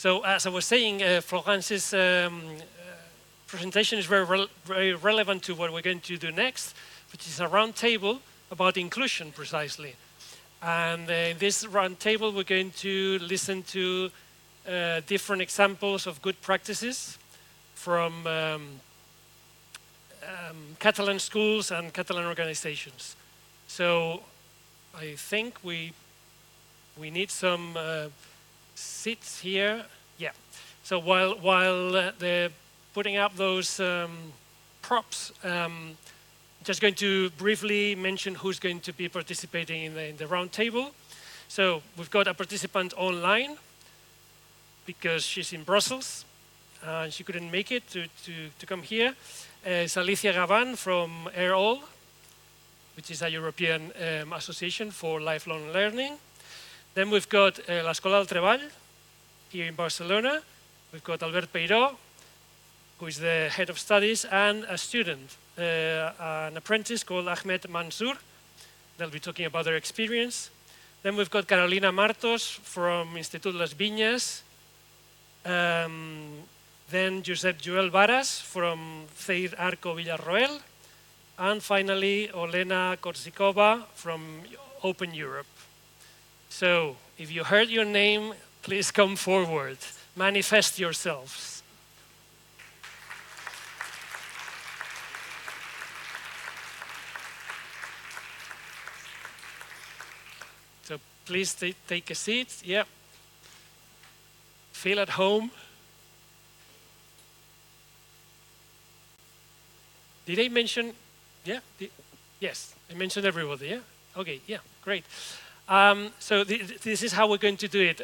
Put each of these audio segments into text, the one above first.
So as I was saying, Florence's presentation is very relevant to what we're going to do next, which is a round table about inclusion precisely. And in this round table, we're going to listen to different examples of good practices from Catalan schools and Catalan organizations. So I think we need some seats here. Yeah. So while they're putting up those props, just going to briefly mention who's going to be participating in the round table. So we've got a participant online because she's in Brussels and she couldn't make it to come here. It's Alicia Gavan from EROL, which is a European association for lifelong learning. Then we've got La Escola del Treball here in Barcelona. We've got Albert Peiró, who is the head of studies, and a student, an apprentice called Ahmed Mansour. They'll be talking about their experience. Then we've got Carolina Martos from Institut Las Viñas. Then Josep Joel Varas from CEIR Arco Villarroel. And finally, Olena Korzykova from Open Europe. So, if you heard your name, please come forward. Manifest yourselves. So, please take a seat. Yeah. Feel at home. Did I mention? Yeah? Yes, I mentioned everybody, yeah? Okay, yeah, great. So this is how we're going to do it.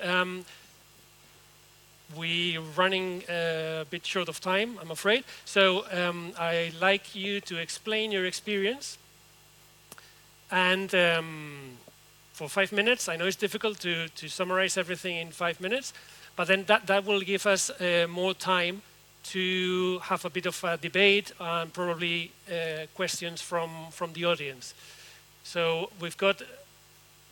We're running a bit short of time, I'm afraid. So I'd like you to explain your experience. And for 5 minutes, I know it's difficult to summarize everything in 5 minutes, but then that will give us more time to have a bit of a debate and probably questions from the audience. So we've got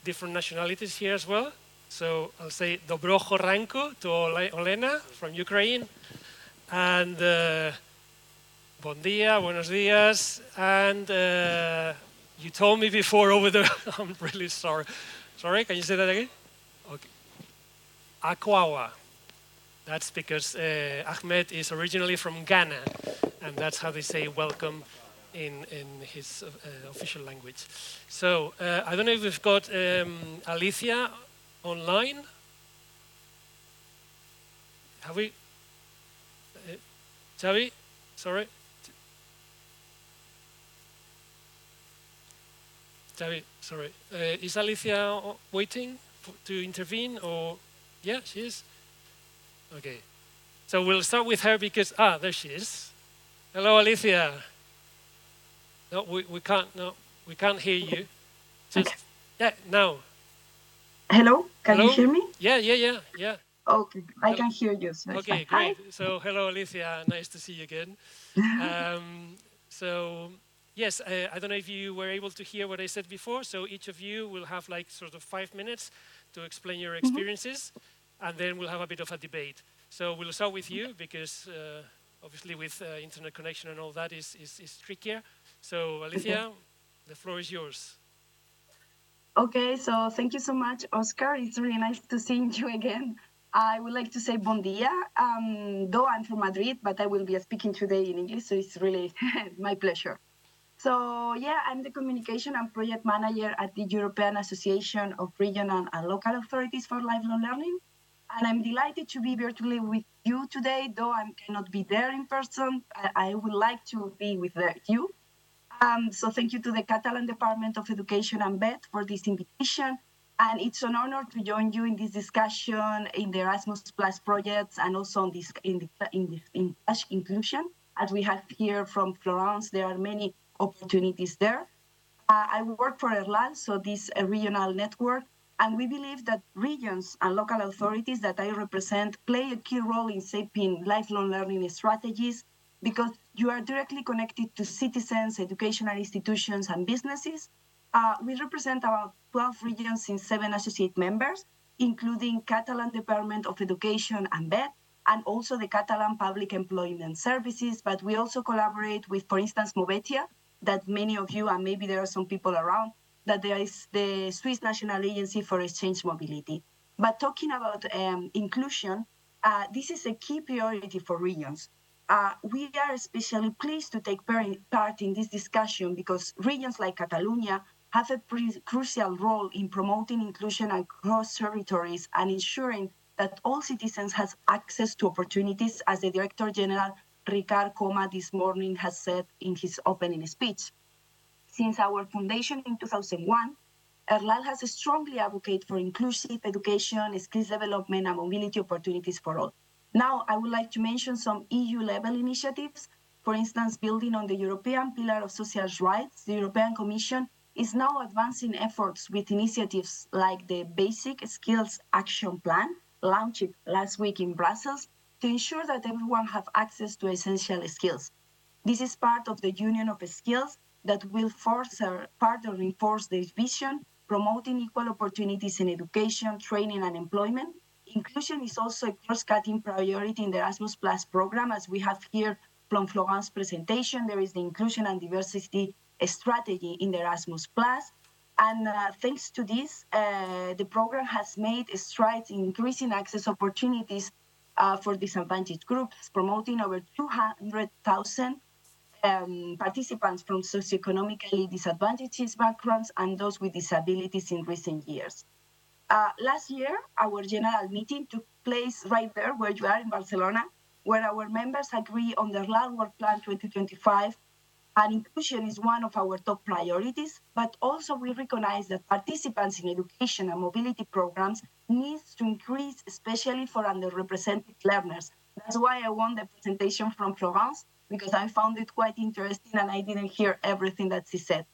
different nationalities here as well. So I'll say Dobrocho Ranko to Olena from Ukraine, and bon dia, buenos dias, and you told me before over there, I'm really sorry. Sorry, can you say that again? Okay. Akwawa. That's because Ahmed is originally from Ghana, and that's how they say welcome in his official language. So I don't know if we've got Alicia online. Have we? Xavi, sorry. Xavi, sorry. Is Alicia waiting to intervene, or? Yeah, she is. Okay, so we'll start with her because, there she is. Hello, Alicia. No, we can't hear you. Just, okay. Yeah, now. Hello, can you hear me? Yeah. Okay, I can hear you. So okay, great. Hi. So hello, Alicia. Nice to see you again. So yes, I don't know if you were able to hear what I said before. So each of you will have like sort of 5 minutes to explain your experiences. And then we'll have a bit of a debate. So we'll start with you because obviously with internet connection and all that is trickier. So Alicia, the floor is yours. Okay, so thank you so much, Oscar. It's really nice to see you again. I would like to say bon dia, though I'm from Madrid, but I will be speaking today in English, so it's really my pleasure. So yeah, I'm the communication and project manager at the European Association of Regional and Local Authorities for Lifelong Learning. And I'm delighted to be virtually with you today, though I cannot be there in person. I would like to be with you. So thank you to the Catalan Department of Education and BED for this invitation. And it's an honor to join you in this discussion in the Erasmus Plus projects and also on this in inclusion. As we have here from Florence, there are many opportunities there. I work for ERLAL, so this regional network, and we believe that regions and local authorities that I represent play a key role in shaping lifelong learning strategies because you are directly connected to citizens, educational institutions, and businesses. We represent about 12 regions in 7 associate members. including Catalan Department of Education and BED, and also the Catalan Public Employment Services. But we also collaborate with, for instance, Movetia, that many of you, and maybe there are some people around, that there is the Swiss National Agency for Exchange Mobility. But talking about inclusion, this is a key priority for regions. We are especially pleased to take part in this discussion because regions like Catalonia have a crucial role in promoting inclusion across territories and ensuring that all citizens have access to opportunities, as the Director General Ricard Coma this morning has said in his opening speech. Since our foundation in 2001, ERLAL has strongly advocated for inclusive education, skills development, and mobility opportunities for all. Now, I would like to mention some EU-level initiatives. For instance, building on the European Pillar of Social Rights, the European Commission is now advancing efforts with initiatives like the Basic Skills Action Plan, launched last week in Brussels, to ensure that everyone has access to essential skills. This is part of the Union of Skills that will further reinforce this vision, promoting equal opportunities in education, training, and employment. Inclusion is also a cross-cutting priority in the Erasmus Plus program, as we have here from Florent's presentation. There is the inclusion and diversity strategy in the Erasmus Plus. And thanks to this, the program has made strides in increasing access opportunities for disadvantaged groups, promoting over 200,000 participants from socioeconomically disadvantaged backgrounds and those with disabilities in recent years. Last year, our general meeting took place right there where you are in Barcelona, where our members agree on the ERLAL Work Plan 2025, and inclusion is one of our top priorities, but also we recognize that participants in education and mobility programs needs to increase, especially for underrepresented learners. That's why I want the presentation from Florence, because I found it quite interesting and I didn't hear everything that she said.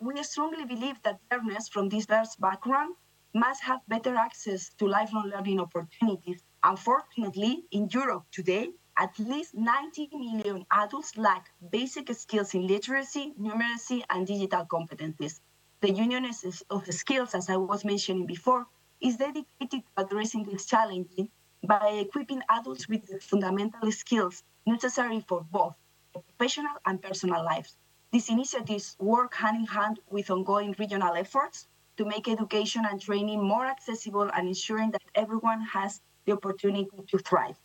We strongly believe that learners from diverse backgrounds must have better access to lifelong learning opportunities. Unfortunately, in Europe today, at least 90 million adults lack basic skills in literacy, numeracy, and digital competencies. The Union of Skills, as I was mentioning before, is dedicated to addressing this challenge by equipping adults with the fundamental skills necessary for both professional and personal lives. These initiatives work hand in hand with ongoing regional efforts to make education and training more accessible and ensuring that everyone has the opportunity to thrive.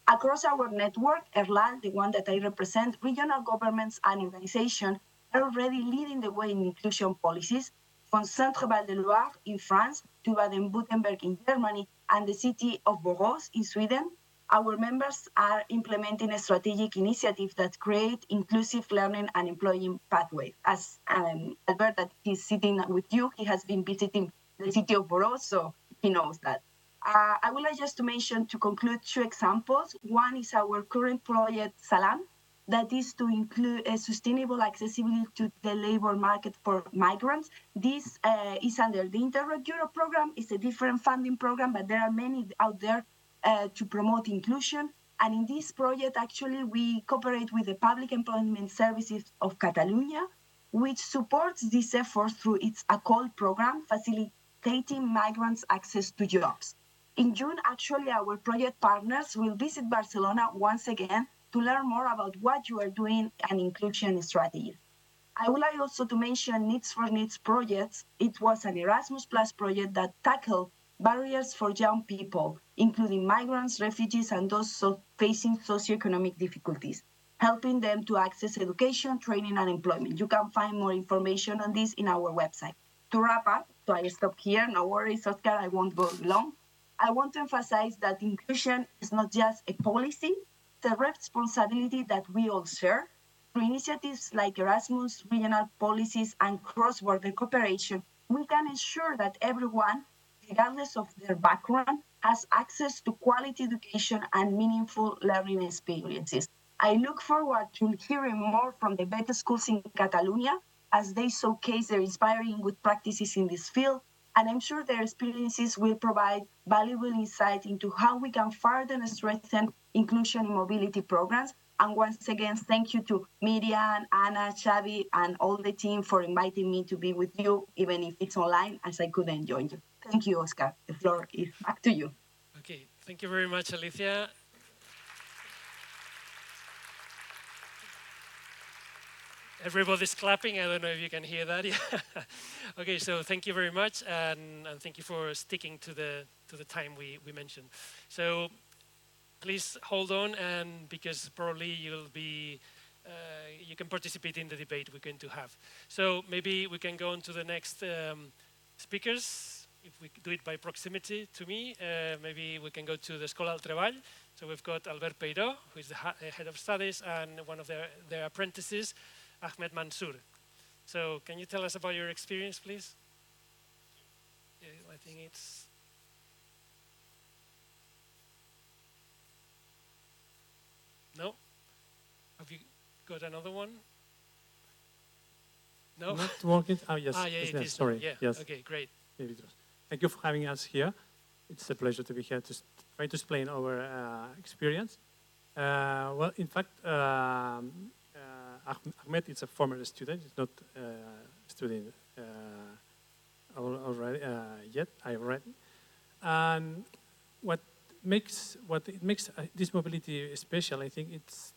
Across our network, ERLAL, the one that I represent, regional governments and organizations are already leading the way in inclusion policies, from Centre-Val de Loire in France to Baden-Württemberg in Germany and the city of Borås in Sweden. Our members are implementing a strategic initiative that create inclusive learning and employment pathways. As Albert, that is sitting with you, he has been visiting the city of Borås, so he knows that. I would like just to mention, to conclude, two examples. One is our current project, Salam, that is to include a sustainable accessibility to the labor market for migrants. This is under the Interreg Europe program. It's a different funding program, but there are many out there to promote inclusion. And in this project, actually, we cooperate with the Public Employment Services of Catalonia, which supports this effort through its ACOL program, facilitating migrants' access to jobs. In June, actually, our project partners will visit Barcelona once again to learn more about what you are doing and inclusion strategies. I would like also to mention Needs for Needs projects. It was an Erasmus Plus project that tackled barriers for young people, including migrants, refugees, and those facing socioeconomic difficulties, helping them to access education, training, and employment. You can find more information on this in our website. To wrap up, so I stop here, no worries, Oscar, I won't go long. I want to emphasize that inclusion is not just a policy, it's a responsibility that we all share. Through initiatives like Erasmus, regional policies, and cross-border cooperation, we can ensure that everyone, regardless of their background, has access to quality education and meaningful learning experiences. I look forward to hearing more from the better schools in Catalonia as they showcase their inspiring good practices in this field, and I'm sure their experiences will provide valuable insight into how we can further strengthen inclusion in mobility programs. And once again, thank you to Miriam, Anna, Xavi, and all the team for inviting me to be with you, even if it's online, as I couldn't join you. Thank you, Oscar. The floor is back to you. Okay, thank you very much, Alicia. Everybody's clapping. I don't know if you can hear that. Yeah. Okay, so thank you very much, and thank you for sticking to the time we mentioned. So please hold on, and because probably you can participate in the debate we're going to have. So maybe we can go on to the next speakers. If we do it by proximity to me, maybe we can go to the Escola del Treball. So we've got Albert Peiró, who is the head of studies, and one of their apprentices, Ahmed Mansour. So can you tell us about your experience, please? Yeah, I think it's... No? Have you got another one? No? Not working? Oh, yes. Ah, yeah, yes, it yes, is. sorry. Yeah. Yes. Okay, great. Thank you for having us here. It's a pleasure to be here to try to explain our experience. Well, in fact, Ahmed is a former student. He's not a student already yet. I read, and what it makes this mobility special, I think, it's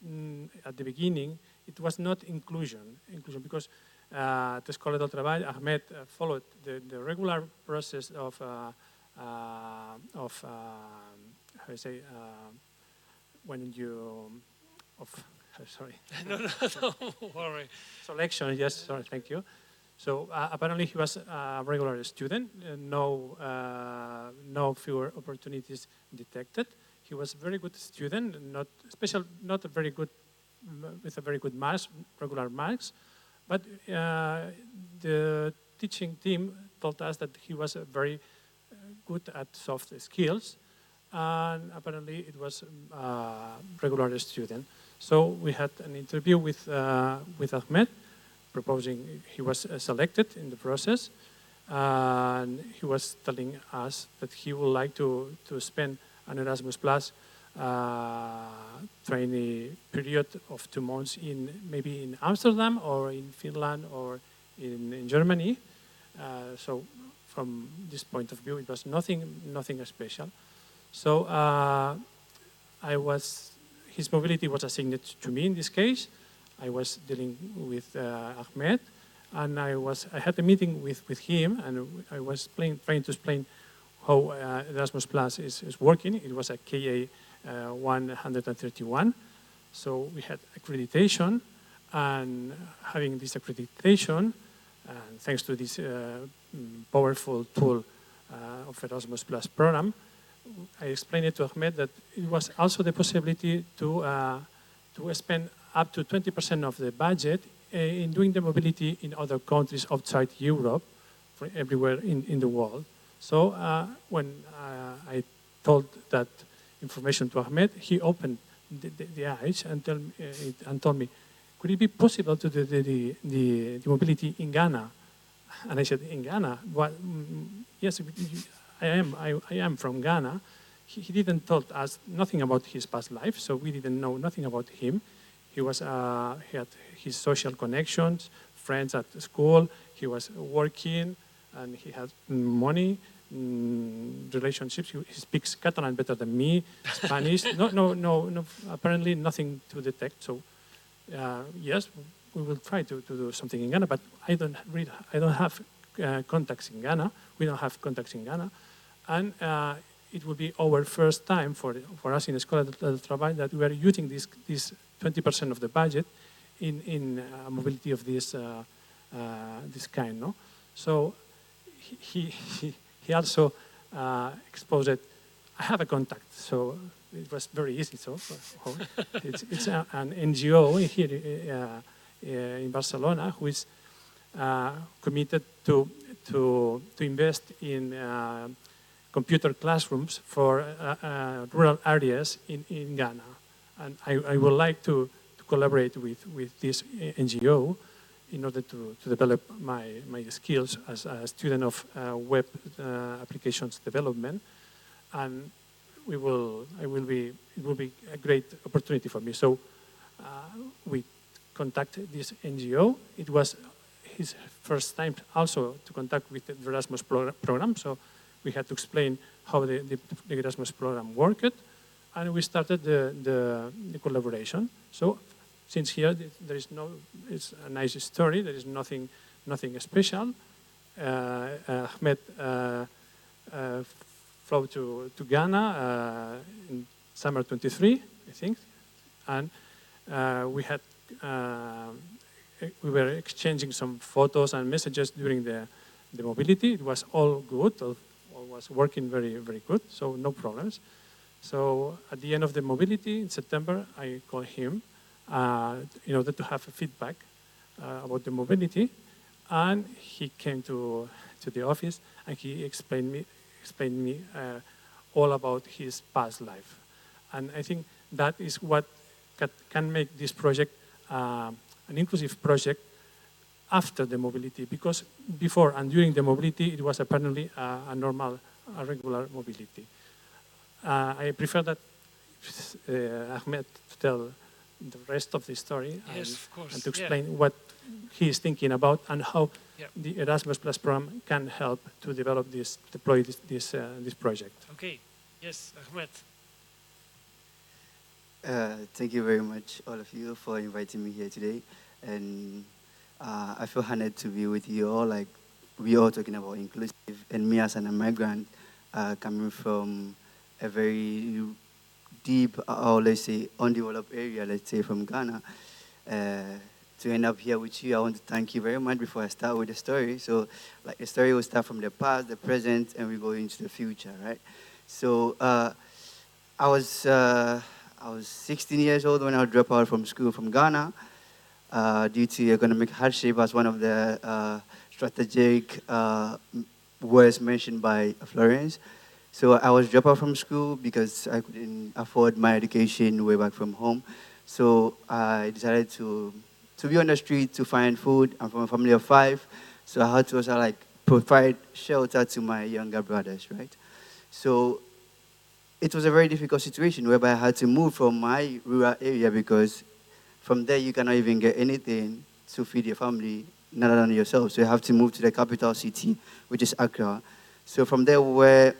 at the beginning it was not inclusion because the Escola del Treball, Ahmed followed the regular process of how do you say when you sorry. No, don't worry. Selection, yes, sorry, thank you. So apparently he was a regular student, no fewer opportunities detected. He was a very good student, not a very good, with a very good marks, regular marks, but the teaching team told us that he was very good at soft skills, and apparently it was a regular student. So we had an interview with Ahmed, proposing he was selected in the process, and he was telling us that he would like to spend an Erasmus Plus training period of 2 months maybe in Amsterdam or in Finland or in Germany. So from this point of view, it was nothing special. So his mobility was assigned to me in this case. I was dealing with Ahmed, and I had a meeting with him, and I was trying to explain how Erasmus Plus is working. It was a KA 131, so we had accreditation, and having this accreditation, and thanks to this powerful tool of Erasmus Plus program, I explained it to Ahmed that it was also the possibility to spend up to 20% of the budget in doing the mobility in other countries outside Europe, everywhere in the world. So when I told that information to Ahmed, he opened the eyes and told me, could it be possible to do the mobility in Ghana? And I said, in Ghana? What? Yes, I am from Ghana. He didn't tell us nothing about his past life, so we didn't know nothing about him. He had his social connections, friends at school. He was working, and he had money, relationships. He speaks Catalan better than me, Spanish. No. Apparently, nothing to detect. So, yes, we will try to do something in Ghana, but I don't have contacts in Ghana. We don't have contacts in Ghana, and it will be our first time for us in Escola del Treball that we are using this 20% of the budget in mobility of this kind. No, so he also exposed. I have a contact, so it was very easy. So it's an NGO here in Barcelona who is committed to invest in computer classrooms for rural areas in Ghana. And I would like to collaborate with this NGO in order to develop my skills as a student of web applications development. And it will be a great opportunity for me. So we contacted this NGO. It was his first time also to contact with the Erasmus program. So we had to explain how the Erasmus program worked, and we started the collaboration. So since here there is it's a nice story. There is nothing special. Ahmed flew to Ghana in summer 23, I think, and we were exchanging some photos and messages during the mobility. It was all good, all was working very, very good, so no problems. So at the end of the mobility in September, I called him in order to have a feedback about the mobility, and he came to the office and he explained me all about his past life. And I think that is what can make this project an inclusive project after the mobility, because before and during the mobility, it was apparently a regular mobility. I prefer that Ahmed to tell the rest of the story and to explain what he is thinking about and how the Erasmus Plus program can help to deploy this project. Okay. Yes, Ahmed. Thank you very much, all of you, for inviting me here today. And I feel honored to be with you all. Like, we all talking about inclusive, and me as an immigrant coming from a very deep, or let's say, undeveloped area, let's say from Ghana, to end up here with you. I want to thank you very much before I start with the story. So, like, the story will start from the past, the present, and we go into the future, right? So, I was 16 years old when I dropped out from school from Ghana due to economic hardship, as one of the strategic words mentioned by Florence. So I was dropped out from school because I couldn't afford my education way back from home. So I decided to be on the street to find food. I'm from a family of 5, so I had to also like provide shelter to my younger brothers, right? So it was a very difficult situation whereby I had to move from my rural area, because from there you cannot even get anything to feed your family, not only yourself. So you have to move to the capital city, which is Accra. So from there, where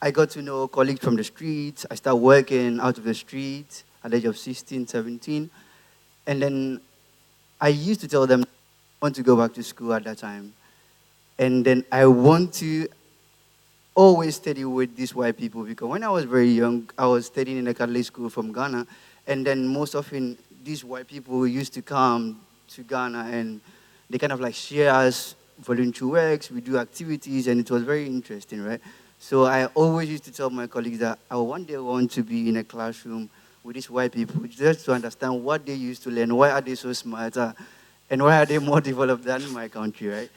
I got to know colleagues from the streets, I started working out of the street at the age of 16, 17. And then I used to tell them I want to go back to school at that time. And then I want to always study with these white people, because when I was very young, I was studying in a Catholic school from Ghana, and then most often these white people used to come to Ghana and they kind of like share us volunteer works, we do activities, and it was very interesting, right? So I always used to tell my colleagues that I one day want to be in a classroom with these white people just to understand what they used to learn, why are they so smart, and why are they more developed than my country, right?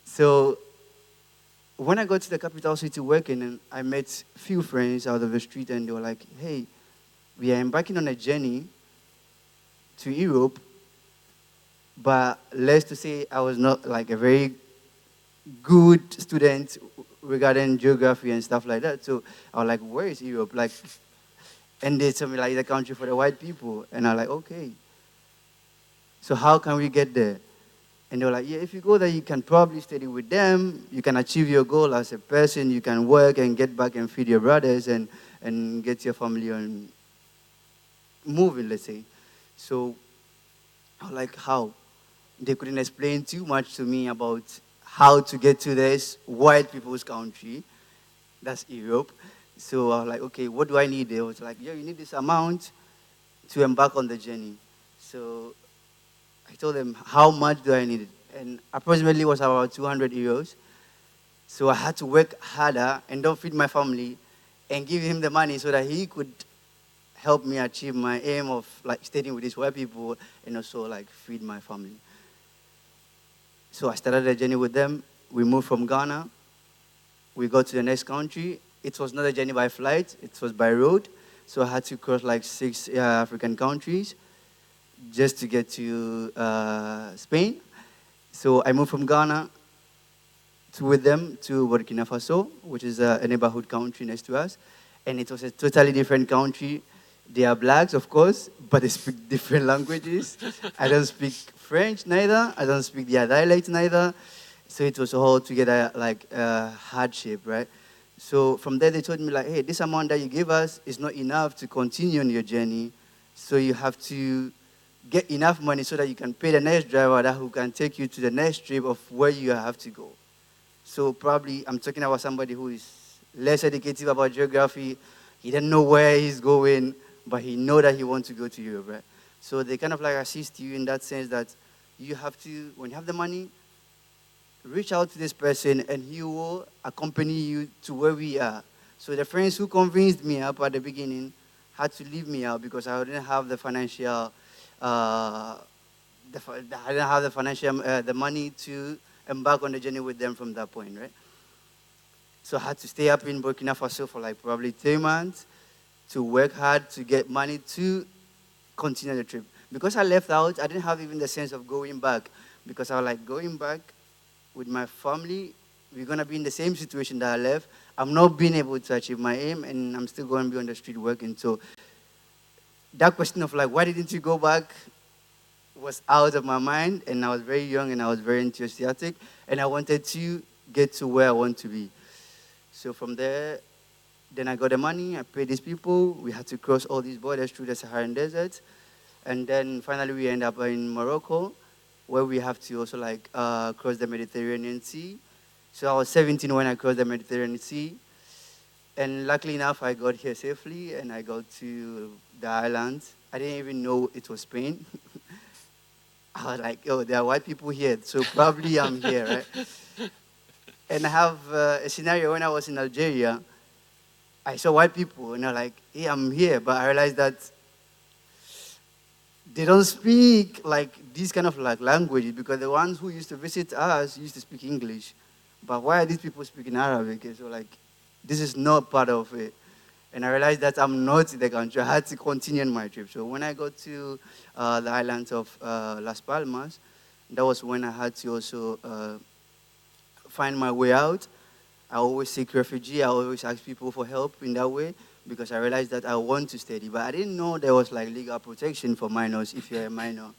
So when I got to the capital city working, and I met a few friends out of the street, and they were like, hey, we are embarking on a journey to Europe, but let's to say I was not like a very good student regarding geography and stuff like that. So I was like, where is Europe? Like, and they told me like the country for the white people. And I was like, okay. So how can we get there? And they were like, yeah, if you go there, you can probably study with them. You can achieve your goal as a person. You can work and get back and feed your brothers and get your family on moving, let's say. So I was like, how? They couldn't explain too much to me about how to get to this white people's country. That's Europe. So I was like, okay, what do I need? They was like, yeah, you need this amount to embark on the journey. So I told them, how much do I need? And approximately it was about 200 euros. So I had to work harder and don't feed my family and give him the money so that he could help me achieve my aim of like staying with these white people and also like feed my family. So I started the journey with them. We moved from Ghana. We got to the next country. It was not a journey by flight. It was by road. So I had to cross like 6 African countries just to get to Spain. So I moved from Ghana with them to Burkina Faso, which is a neighborhood country next to us. And it was a totally different country. They are blacks, of course, but they speak different languages. I don't speak French neither. I don't speak their dialect neither. So it was all together like hardship, right? So from there, they told me like, hey, this amount that you give us is not enough to continue on your journey. So you have to get enough money so that you can pay the next driver that who can take you to the next trip of where you have to go. So probably I'm talking about somebody who is less educated about geography. He doesn't know where he's going, but he know that he wants to go to Europe, right? So they kind of like assist you in that sense that you have to, when you have the money, reach out to this person and he will accompany you to where we are. So the friends who convinced me up at the beginning had to leave me out because I didn't have the financial, I didn't have the financial, the money to embark on the journey with them from that point, right? So I had to stay up in Burkina Faso for like probably 3 months to work hard to get money to continue the trip. Because I left out, I didn't have even the sense of going back because I was like, going back with my family, we're going to be in the same situation that I left. I'm not being able to achieve my aim, and I'm still going to be on the street working. So that question of like, why didn't you go back was out of my mind, and I was very young, and I was very enthusiastic, and I wanted to get to where I want to be. So from there, then I got the money, I paid these people, we had to cross all these borders through the Saharan desert, and then finally we end up in Morocco, where we have to also like cross the Mediterranean Sea. So I was 17 when I crossed the Mediterranean Sea. And luckily enough, I got here safely and I got to the islands. I didn't even know it was Spain. I was like, oh, there are white people here, so probably I'm here, right? And I have a scenario when I was in Algeria. I saw white people and I'm like, hey, I'm here. But I realized that they don't speak like these kind of like languages because the ones who used to visit us used to speak English. But why are these people speaking Arabic? And so like, this is not part of it. And I realized that I'm not in the country. I had to continue on my trip. So when I got to the islands of Las Palmas, that was when I had to also find my way out. I always seek refugee. I always ask people for help in that way because I realized that I want to study. But I didn't know there was like legal protection for minors if you're a minor.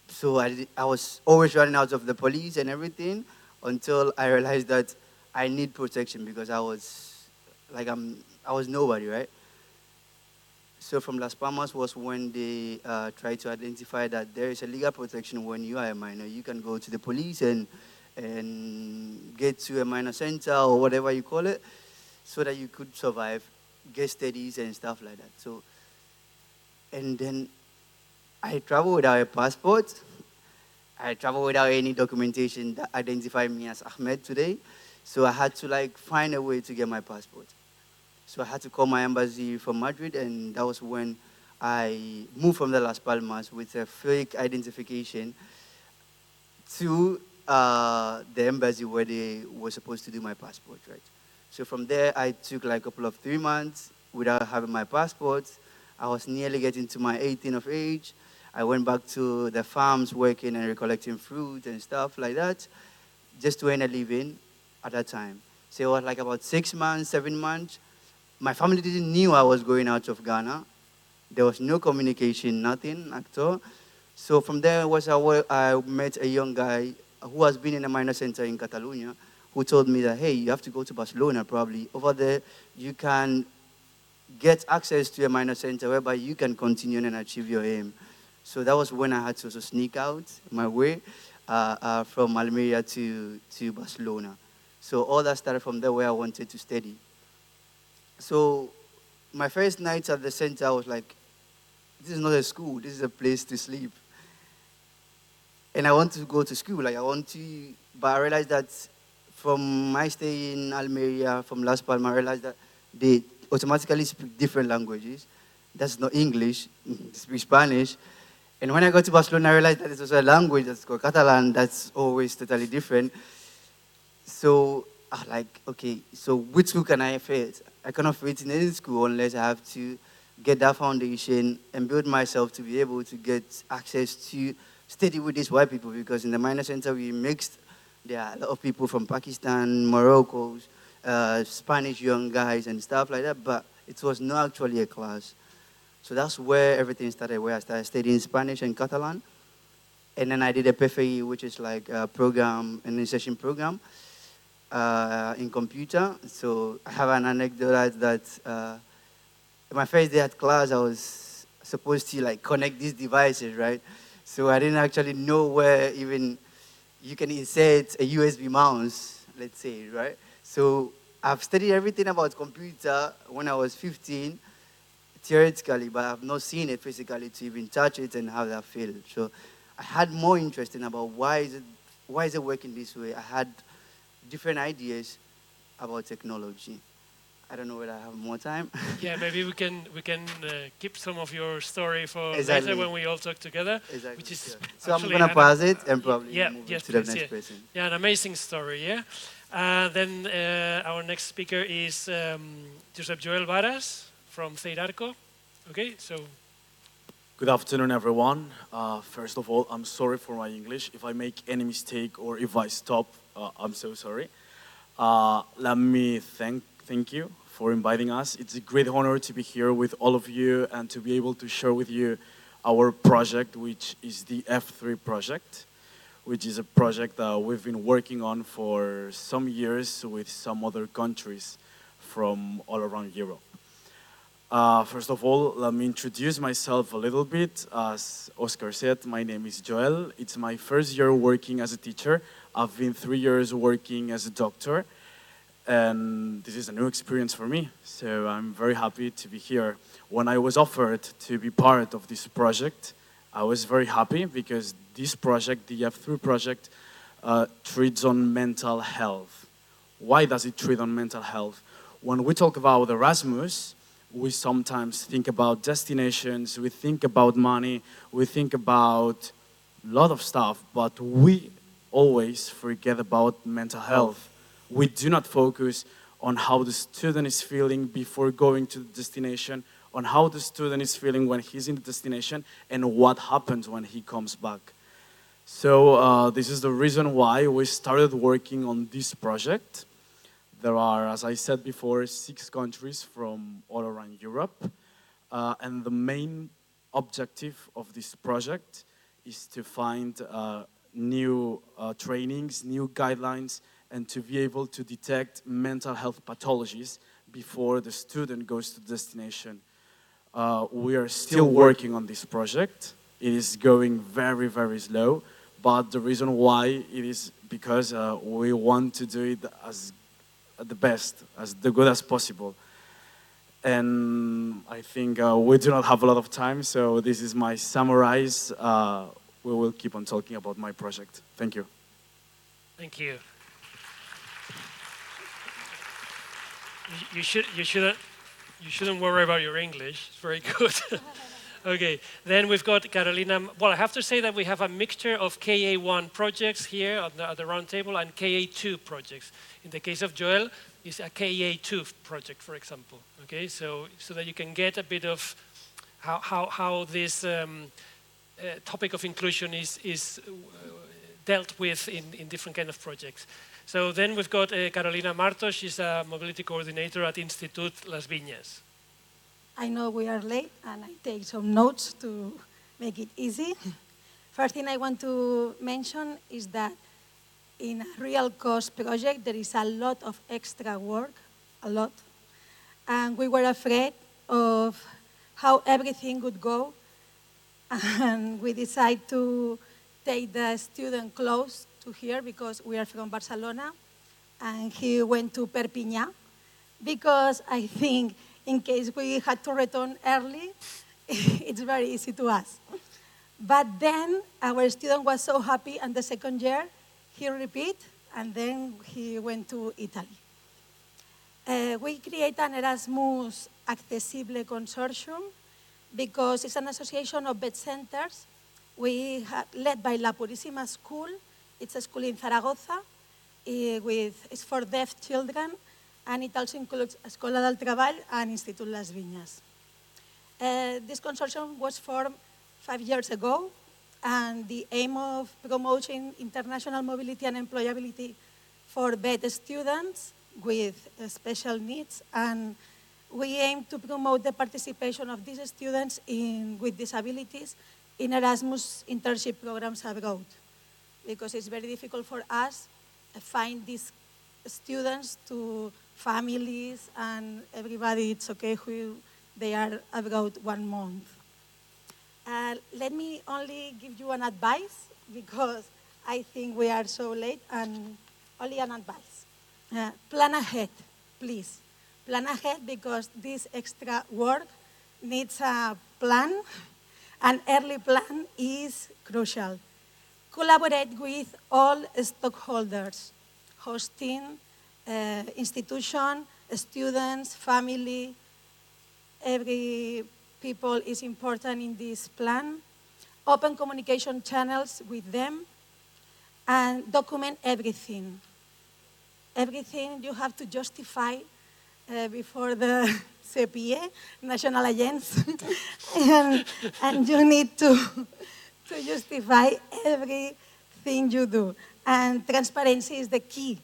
So I was always running out of the police and everything until I realized that I need protection because I was nobody, right? So from Las Palmas was when they tried to identify that there is a legal protection when you are a minor. You can go to the police and get to a minor center or whatever you call it so that you could survive, get studies and stuff like that. So, and then I traveled without a passport. I traveled without any documentation that identified me as Ahmed today. So I had to like find a way to get my passport. So I had to call my embassy from Madrid, and that was when I moved from the Las Palmas with a fake identification to the embassy where they were supposed to do my passport, right? So from there, I took like a couple of 3 months without having my passport. I was nearly getting to my 18 of age. I went back to the farms working and recollecting fruit and stuff like that, just to earn a living at that time. So it was like about 6 months, 7 months. My family didn't knew I was going out of Ghana. There was no communication, nothing at all. So from there was I met a young guy who has been in a minor center in Catalonia, who told me that, hey, you have to go to Barcelona probably. Over there, you can get access to a minor center whereby you can continue and achieve your aim. So that was when I had to also sneak out my way from Almeria to Barcelona. So all that started from there where I wanted to study. So my first night at the center, I was like, this is not a school, this is a place to sleep. And I want to go to school, but I realized that from my stay in Almeria, from Las Palmas, I realized that they automatically speak different languages. That's not English, they speak Spanish. And when I got to Barcelona, I realized that there's also a language that's called Catalan that's always totally different. So I was like, okay, so which school can I fit? I cannot fit in any school unless I have to get that foundation and build myself to be able to get access to study with these white people, because in the minor center we mixed. There are a lot of people from Pakistan, Morocco, Spanish young guys and stuff like that, but it was not actually a class. So that's where everything started, where I started studying Spanish and Catalan. And then I did a PFE, which is like a program, an initiation program in computer. So I have an anecdote that my first day at class, I was supposed to like connect these devices, right? So I didn't actually know where even you can insert a USB mouse, let's say, right? So I've studied everything about computer when I was 15, theoretically, but I've not seen it physically to even touch it and how that feel. So I had more interest in about why is it working this way. I had different ideas about technology. I don't know whether I have more time. Yeah, maybe we can keep some of your story for Exactly. later when we all talk together. Exactly. Which is Sure. So I'm actually gonna pass it and probably yeah, move yes, it to the please, next yeah. person. Yeah, an amazing story. Yeah. Then our next speaker is Josep Joel Varas from CEIRARCO. Okay, so. Good afternoon, everyone. First of all, I'm sorry for my English. If I make any mistake or if I stop, I'm so sorry. Let me thank you for inviting us. It's a great honor to be here with all of you and to be able to share with you our project, which is the F3 project, which is a project that we've been working on for some years with some other countries from all around Europe. First of all, let me introduce myself a little bit. As Oscar said, my name is Joel. It's my first year working as a teacher. I've been 3 years working as a doctor, and this is a new experience for me, so I'm very happy to be here. When I was offered to be part of this project, I was very happy because this project, the F3 project, treats on mental health. Why does it treat on mental health? When we talk about Erasmus, we sometimes think about destinations, we think about money, we think about a lot of stuff, but we always forget about mental health. We do not focus on how the student is feeling before going to the destination, on how the student is feeling when he's in the destination, and what happens when he comes back. So this is the reason why we started working on this project. There are, as I said before, 6 countries from all around Europe. And the main objective of this project is to find new trainings, new guidelines, and to be able to detect mental health pathologies before the student goes to the destination. We are still working on this project. It is going very, very slow, but the reason why it is because we want to do it as the best, as the good as possible. And I think we do not have a lot of time, so this is my summarize. We will keep on talking about my project. Thank you. Thank you. You shouldn't worry about your English. It's very good. Okay, then we've got Carolina. Well, I have to say that we have a mixture of KA1 projects here at the round table and KA2 projects. In the case of Joel, it's a KA2 project, for example. Okay, so that you can get a bit of how this topic of inclusion is dealt with in different kind of projects. So then we've got Carolina Martos. She's a mobility coordinator at Institut Las Viñas. I know we are late, and I take some notes to make it easy. First thing I want to mention is that in a real cost project, there is a lot of extra work, a lot. And we were afraid of how everything would go. And we decided to take the student close to here because we are from Barcelona. And he went to Perpinyà because I think in case we had to return early, it's very easy to us. But then our student was so happy, and the second year, he repeat, and then he went to Italy. We create an Erasmus Accessible Consortium because it's an association of vet centers. Led by La Purísima School. It's a school in Zaragoza. It's for deaf children, and it also includes Escola del Treball and Institut Las Viñas. This consortium was formed 5 years ago, and the aim of promoting international mobility and employability for vet students with special needs, and we aim to promote the participation of these students with disabilities in Erasmus internship programs abroad, because it's very difficult for us to find these students to families and everybody, it's okay who they are abroad 1 month. Let me only give you an advice, because I think we are so late, and only an advice. Plan ahead, please. Plan ahead, because this extra work needs a plan. An early plan is crucial. Collaborate with all stakeholders, hosting, institution, students, family. Every people is important in this plan. Open communication channels with them, and document everything. Everything you have to justify before the CPE, National Agence, and you need to justify everything you do. And transparency is the key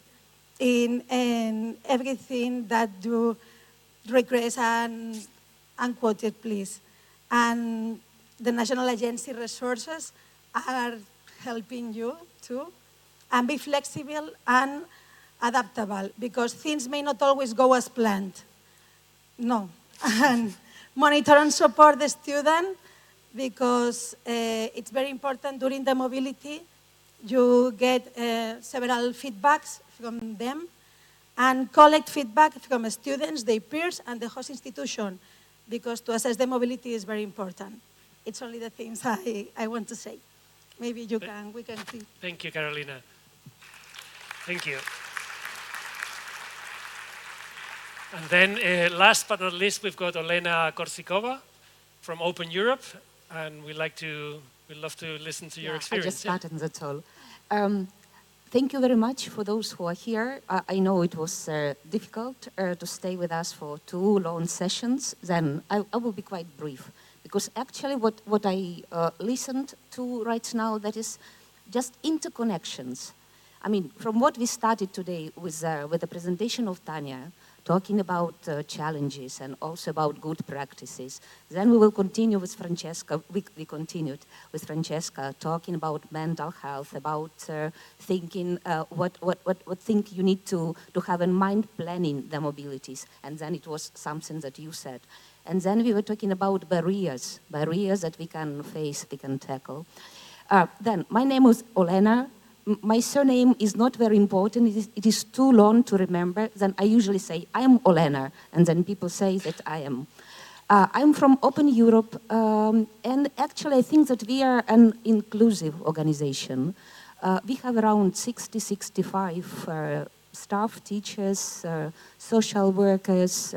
in everything that you request and unquoted, please. And the National Agency resources are helping you too. And be flexible and adaptable, because things may not always go as planned. No. And monitor and support the student, because it's very important during the mobility. You get several feedbacks from them, and collect feedback from students, their peers, and the host institution, because to assess the mobility is very important. It's only the things I want to say. Maybe we can see. Thank you, Carolina. Thank you. And then last but not least, we've got Olena Korsikova from Open Europe, and we'd love to listen to your experience. I just started, that's all. Thank you very much for those who are here. I know it was difficult to stay with us for 2 long sessions. Then I will be quite brief, because actually what I listened to right now, that is just interconnections. I mean, from what we started today with the presentation of Tanya, talking about challenges and also about good practices. Then we will continue with Francesca. We continued with Francesca talking about mental health, about thinking what thing you need to have in mind planning the mobilities. And then it was something that you said. And then we were talking about barriers that we can face, we can tackle. Then my name was Olena. My surname is not very important. It is too long to remember. Then I usually say, I am Olena, and then people say that I am. I'm from Open Europe, and actually I think that we are an inclusive organization. We have around 65 staff, teachers, social workers,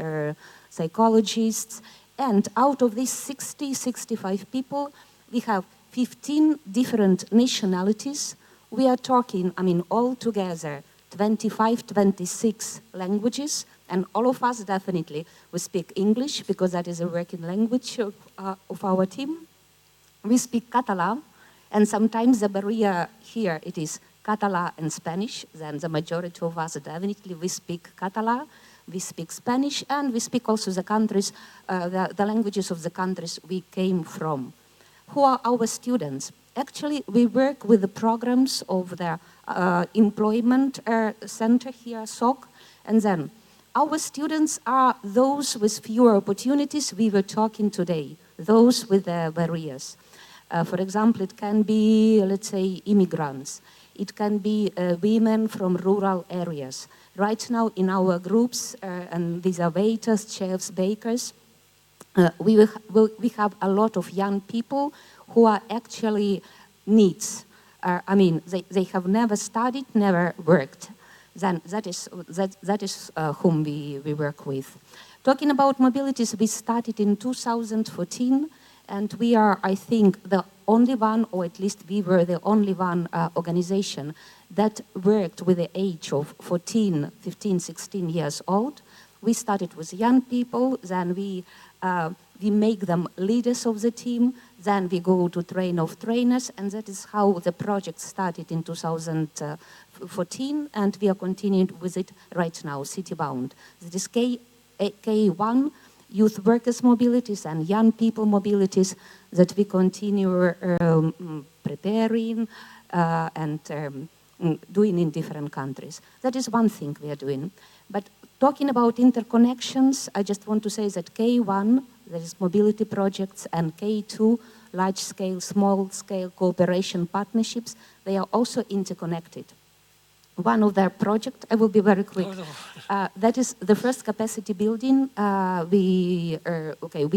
psychologists, and out of these 65 people, we have 15 different nationalities. We are talking, all together, 25, 26 languages, and all of us definitely, we speak English, because that is a working language of our team. We speak Catalan, and sometimes the barrier here, it is Catalan and Spanish. Then the majority of us, definitely, we speak Catalan, we speak Spanish, and we speak also the countries, the languages of the countries we came from. Who are our students? Actually, we work with the programs of the employment center here, SOC, and then our students are those with fewer opportunities we were talking today, those with the barriers. For example, it can be, let's say, immigrants. It can be women from rural areas. Right now in our groups, and these are waiters, chefs, bakers, we have a lot of young people who are actually needs. They have never studied, never worked. Then that is whom we work with. Talking about mobilities, we started in 2014, and we are, I think, the only one, or at least we were the only one organization that worked with the age of 14, 15, 16 years old. We started with young people, then we make them leaders of the team, then we go to train of trainers, and that is how the project started in 2014, and we are continuing with it right now, City Bound. That is K1 youth workers mobilities and young people mobilities that we continue preparing and doing in different countries. That is one thing we are doing. But talking about interconnections, I just want to say that K1, that is mobility projects, and K2, large-scale, small-scale cooperation partnerships, they are also interconnected. One of their projects, I will be very quick, that is the first capacity building we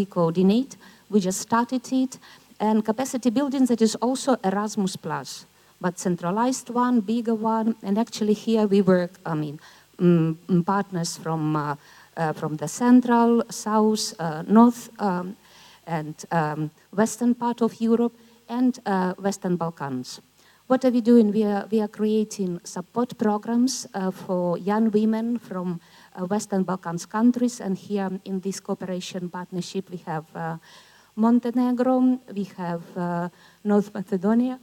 coordinate. We just started it. And capacity building that is also Erasmus+, but centralized one, bigger one. And actually here we work, partners from the central, south, north, and western part of Europe and Western Balkans. What are we doing? We are creating support programs for young women from Western Balkans countries, and here in this cooperation partnership we have Montenegro, we have North Macedonia,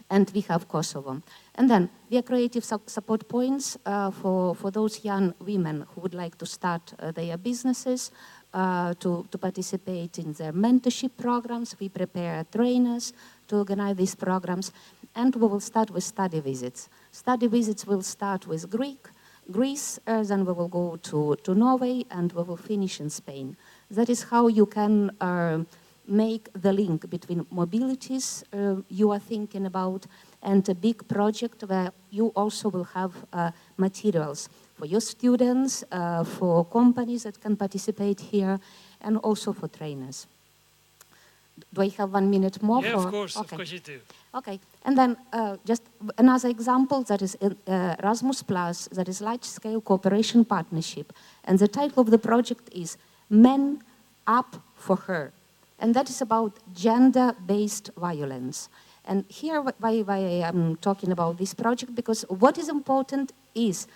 and we have Kosovo. And then we are creative support points for those young women who would like to start their businesses, to participate in their mentorship programs. We prepare trainers to organize these programs, and we will start with study visits. Study visits will start with Greece, then we will go to Norway, and we will finish in Spain. That is how you can make the link between mobilities you are thinking about and a big project where you also will have materials for your students, for companies that can participate here, and also for trainers. Do I have 1 minute more? Yeah, of course you do. Okay, and then just another example, that is Erasmus+, that is large-scale cooperation partnership. And the title of the project is Men Up for Her. And that is about gender-based violence. And here, why I'm talking about this project, because what is important is,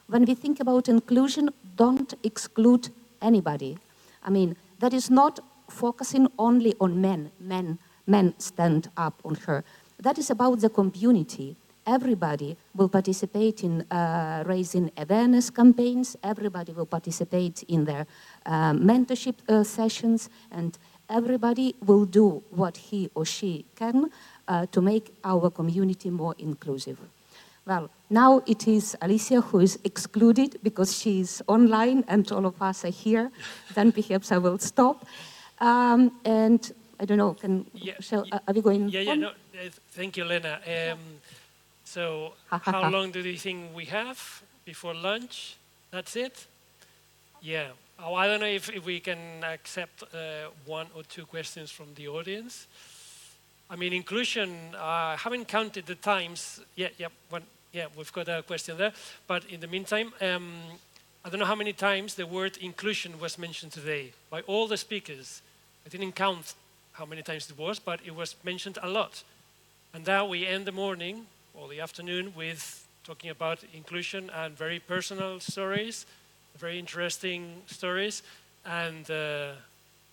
when we think about inclusion, don't exclude anybody. I mean, that is not focusing only on men stand up on her. That is about the community. Everybody will participate in raising awareness campaigns, everybody will participate in their mentorship sessions, and everybody will do what he or she can to make our community more inclusive. Well, now it is Alicia who is excluded because she is online and all of us are here. Then perhaps I will stop. And I don't know, are we going on? No, thank you, Lena. So how long do you think we have before lunch? That's it? Yeah. Oh, I don't know if we can accept 1 or 2 questions from the audience. I mean, inclusion, I haven't counted the times. We've got a question there. But in the meantime, I don't know how many times the word inclusion was mentioned today by all the speakers. I didn't count how many times it was, but it was mentioned a lot. And now we end the morning or the afternoon with talking about inclusion and very personal stories, very interesting stories. And,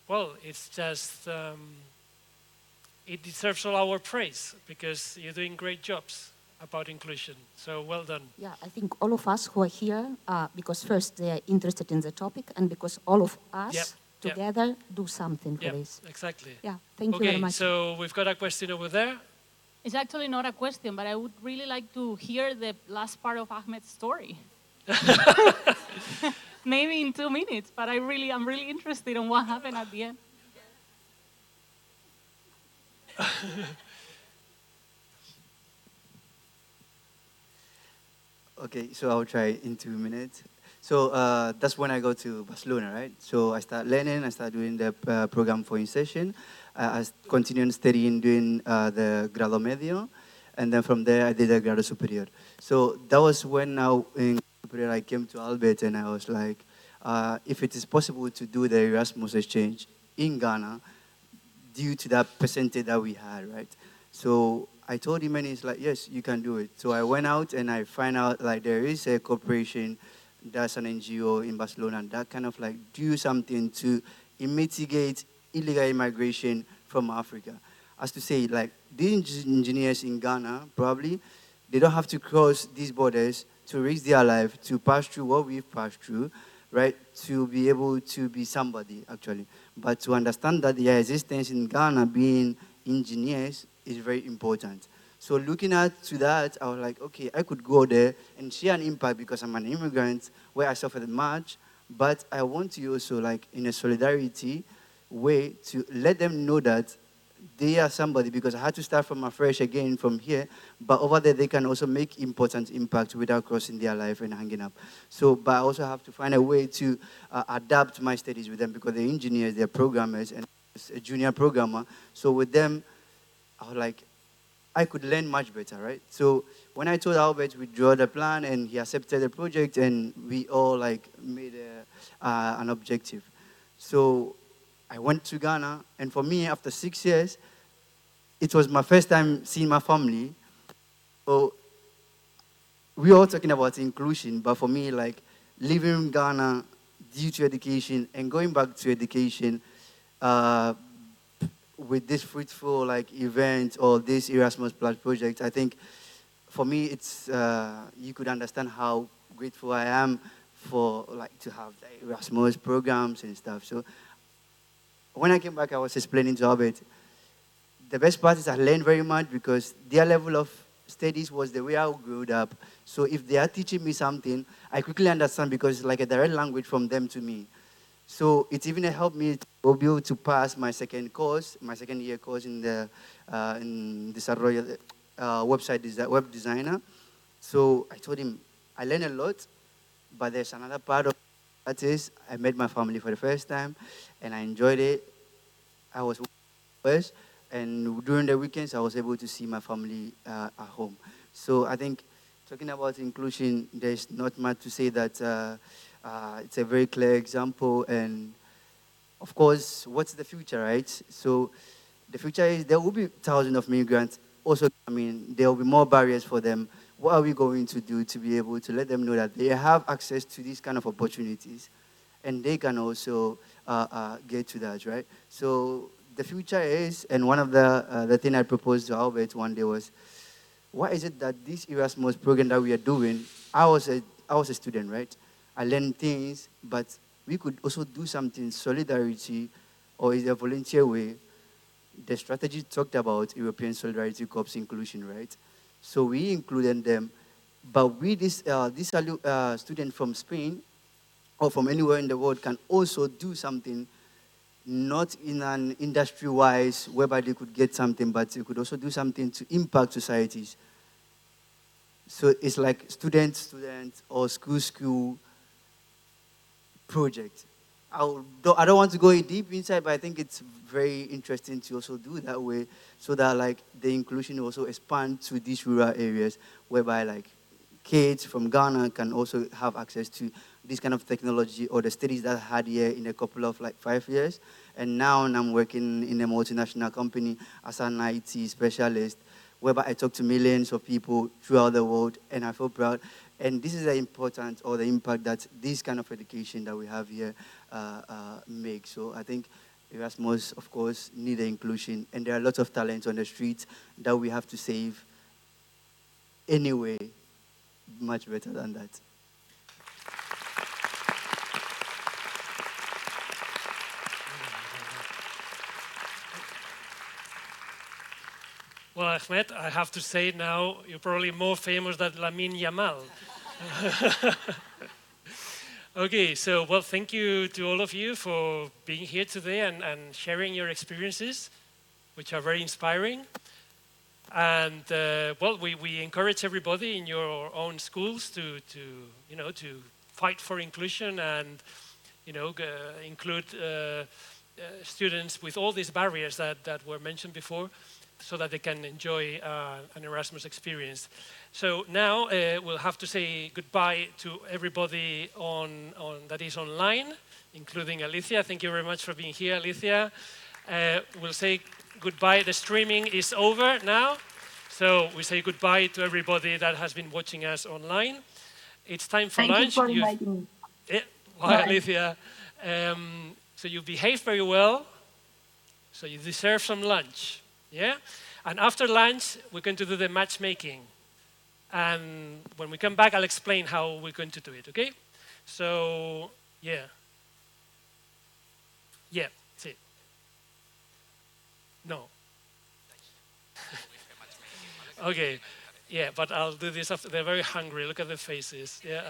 well, it's just, it deserves all our praise because you're doing great jobs about inclusion. So well done. Yeah, I think all of us who are here, because first they are interested in the topic, and because all of us together do something for this. Exactly. Yeah, thank you very much. So we've got a question over there. It's actually not a question, but I would really like to hear the last part of Ahmed's story. Maybe in 2 minutes, but I'm really interested in what happened at the end. Okay, so I'll try in 2 minutes. So that's when I go to Barcelona, right? So I start learning, I start doing the program for insertion. I continued studying, doing the grado medio, and then from there I did the grado superior. So that was when now in superior I came to Albert and I was like, if it is possible to do the Erasmus exchange in Ghana due to that percentage that we had, right? So I told him and he's like, yes, you can do it. So I went out and I find out like there is a corporation that's an NGO in Barcelona that kind of like do something to mitigate illegal immigration from Africa. As to say, like the engineers in Ghana, probably, they don't have to cross these borders to risk their life, to pass through what we've passed through. right, to be able to be somebody, actually. But to understand that their existence in Ghana being engineers is very important. So looking at to that, I was like, okay, I could go there and share an impact because I'm an immigrant where I suffered much, but I want to also, like, in a solidarity way, to let them know that they are somebody, because I had to start from afresh again from here, but over there they can also make important impact without crossing their life and hanging up. So, but I also have to find a way to adapt my studies with them because they're engineers, they're programmers, and a junior programmer. So with them, I was like, I could learn much better, right? So when I told Albert we draw the plan and he accepted the project and we all like made an objective. So I went to Ghana, and for me, after 6 years, it was my first time seeing my family. So we were all talking about inclusion, but for me, like living in Ghana due to education and going back to education with this fruitful like event or this Erasmus Plus project, I think for me, it's you could understand how grateful I am for like to have the Erasmus programs and stuff. So when I came back, I was explaining to Albert, the best part is I learned very much because their level of studies was the way I grew up. So if they are teaching me something, I quickly understand because it's like a direct language from them to me. So it even helped me to be able to pass my second year course in the Desarrollo web designer. So I told him, I learned a lot, but there's another part of that is I met my family for the first time, and I enjoyed it. I was first, and during the weekends, I was able to see my family at home. So I think talking about inclusion, there's not much to say that it's a very clear example. And of course, what's the future, right? So the future is there will be thousands of migrants. Also, I mean, there will be more barriers for them. What are we going to do to be able to let them know that they have access to these kind of opportunities and they can also get to that, right? So the future is, and one of the thing I proposed to Albert one day was, why is it that this Erasmus program that we are doing, I was a student, right? I learned things, but we could also do something, solidarity, or is a volunteer way. The strategy talked about European Solidarity Corps inclusion, right? So we included them, but we, this student from Spain or from anywhere in the world can also do something, not in an industry-wise, whereby they could get something, but they could also do something to impact societies. So it's like student, or school project. I don't want to go deep inside, but I think it's very interesting to also do that way, so that like the inclusion also expand to these rural areas, whereby like kids from Ghana can also have access to this kind of technology or the studies that I had here in a couple of like 5 years. And now I'm working in a multinational company as an IT specialist, whereby I talk to millions of people throughout the world, and I feel proud. And this is the importance or the impact that this kind of education that we have here makes. So I think Erasmus, of course, need the inclusion, and there are lots of talents on the streets that we have to save anyway, much better than that. Well, Ahmed, I have to say now, you're probably more famous than Lamine Yamal. Okay, so, well, thank you to all of you for being here today and sharing your experiences, which are very inspiring. And, well, we encourage everybody in your own schools to fight for inclusion and, include students with all these barriers that were mentioned before, so that they can enjoy an Erasmus experience. So now we'll have to say goodbye to everybody that is online, including Alicia. Thank you very much for being here, Alicia. We'll say goodbye. The streaming is over now. So we say goodbye to everybody that has been watching us online. It's time for lunch. Thank you for inviting me. Yeah, bye, Alicia. So you behaved very well. So you deserve some lunch. Yeah? And after lunch, we're going to do the matchmaking. And when we come back, I'll explain how we're going to do it, okay? So Yeah. Yeah, sí. No. Okay. Yeah, but I'll do this after. They're very hungry. Look at their faces. Yeah,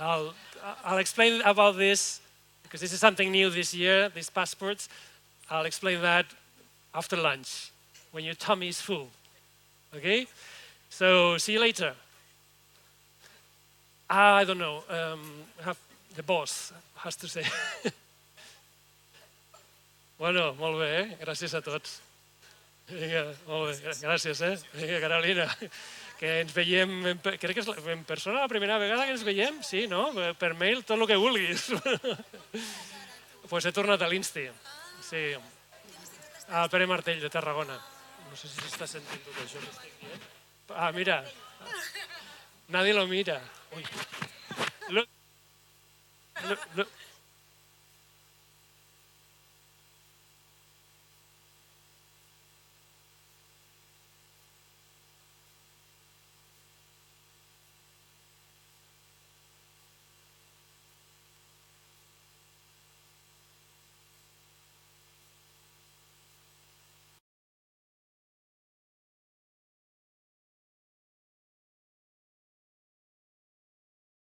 I'll explain about this because this is something new this year, these passports. I'll explain that after lunch when your tummy is full. Okay? So see you later. I don't know. The boss has to say. Bueno, molt bé, gràcies a tots. Vinga, molt bé, gràcies, Vinga, Carolina, que ens veiem, crec que és en persona la primera vegada que ens veiem, sí, no? Per mail, tot el que vulguis. Pues he tornat a l'Insti, sí. Al Pere Martell, de Tarragona. No sé si s'està sentint tot això que estic dient. Ah, mira, nadie lo mira. Uy. Look.